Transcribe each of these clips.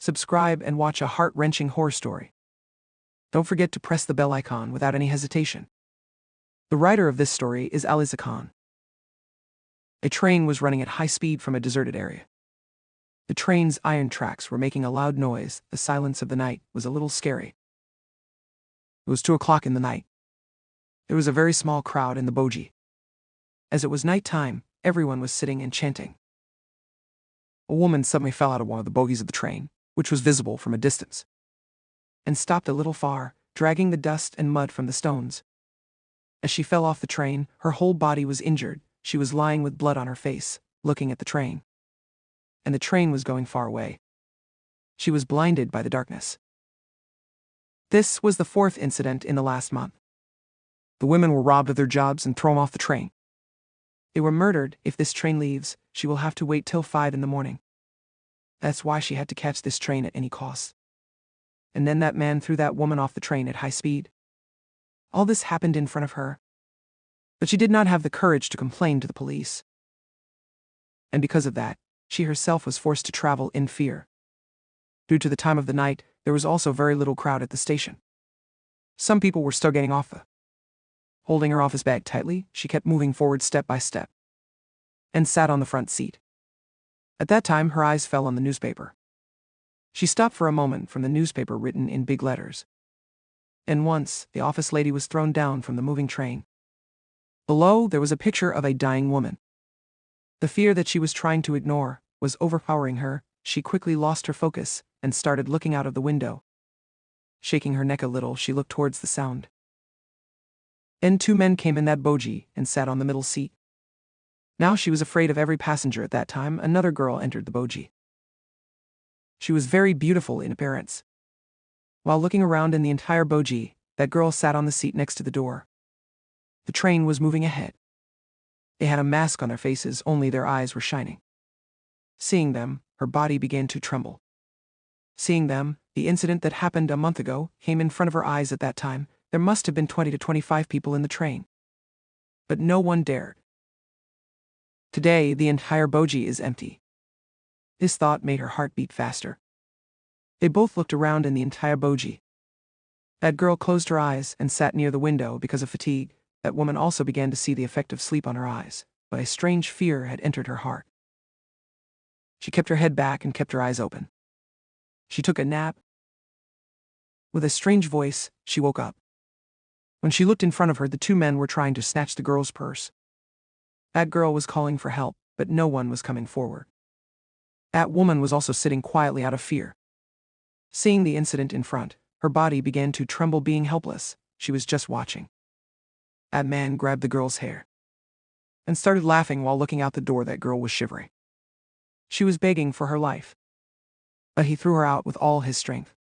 subscribe, and watch a heart-wrenching horror story. Don't forget to press the bell icon without any hesitation. The writer of this story is Aliza Khan. A train was running at high speed from a deserted area. The train's iron tracks were making a loud noise. The silence of the night was a little scary. It was 2 o'clock in the night. There was a very small crowd in the bogie. As it was night time, everyone was sitting and chanting. A woman suddenly fell out of one of the bogies of the train, which was visible from a distance, and stopped a little far, dragging the dust and mud from the stones. As she fell off the train, her whole body was injured. She was lying with blood on her face, looking at the train. And the train was going far away. She was blinded by the darkness. This was the 4th incident in the last month. The women were robbed of their jobs and thrown off the train. They were murdered. If this train leaves, she will have to wait till 5 in the morning. That's why she had to catch this train at any cost. And then that man threw that woman off the train at high speed. All this happened in front of her. But she did not have the courage to complain to the police. And because of that, she herself was forced to travel in fear. Due to the time of the night, there was also very little crowd at the station. Some people were still getting off. Holding her office bag tightly, she kept moving forward step by step, and sat on the front seat. At that time, her eyes fell on the newspaper. She stopped for a moment from the newspaper written in big letters. And once, the office lady was thrown down from the moving train. Below, there was a picture of a dying woman. The fear that she was trying to ignore was overpowering her. She quickly lost her focus and started looking out of the window. Shaking her neck a little, she looked towards the sound. And 2 men came in that bogie and sat on the middle seat. Now she was afraid of every passenger. At that time, another girl entered the bogie. She was very beautiful in appearance. While looking around in the entire bogie, that girl sat on the seat next to the door. The train was moving ahead. They had a mask on their faces, only their eyes were shining. Seeing them, her body began to tremble. Seeing them, the incident that happened a month ago came in front of her eyes. At that time, there must have been 20 to 25 people in the train. But no one dared. Today, the entire bogie is empty. This thought made her heart beat faster. They both looked around in the entire bogie. That girl closed her eyes and sat near the window because of fatigue. That woman also began to see the effect of sleep on her eyes, but a strange fear had entered her heart. She kept her head back and kept her eyes open. She took a nap. With a strange voice, she woke up. When she looked in front of her, the 2 men were trying to snatch the girl's purse. That girl was calling for help, but no one was coming forward. That woman was also sitting quietly out of fear. Seeing the incident in front, her body began to tremble. Being helpless, she was just watching. That man grabbed the girl's hair and started laughing while looking out the door. That girl was shivering. She was begging for her life, but he threw her out with all his strength.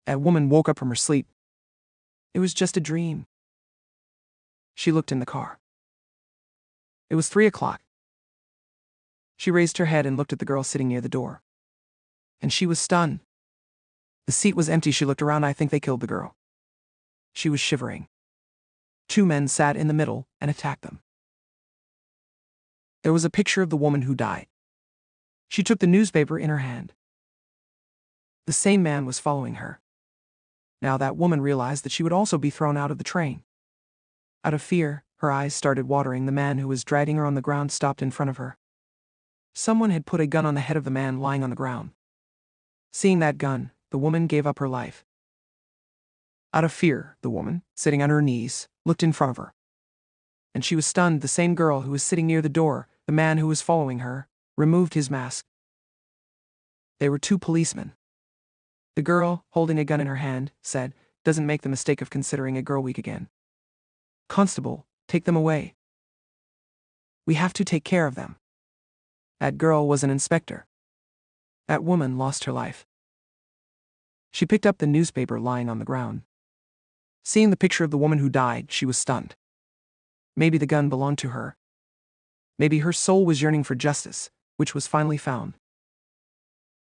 That woman woke up from her sleep. It was just a dream. She looked in the car. It was 3 o'clock. She raised her head and looked at the girl sitting near the door. And she was stunned. The seat was empty. She looked around. I think they killed the girl. She was shivering. 2 men sat in the middle and attacked them. There was a picture of the woman who died. She took the newspaper in her hand. The same man was following her. Now that woman realized that she would also be thrown out of the train. Out of fear, her eyes started watering. The man who was dragging her on the ground stopped in front of her. Someone had put a gun on the head of the man lying on the ground. Seeing that gun, the woman gave up her life. Out of fear, the woman, sitting on her knees, looked in front of her. And she was stunned. The same girl who was sitting near the door, the man who was following her, removed his mask. They were 2 policemen. The girl, holding a gun in her hand, said, "Doesn't make the mistake of considering a girl weak again. Constable, take them away. We have to take care of them." That girl was an inspector. That woman lost her life. She picked up the newspaper lying on the ground. Seeing the picture of the woman who died, she was stunned. Maybe the gun belonged to her. Maybe her soul was yearning for justice, which was finally found.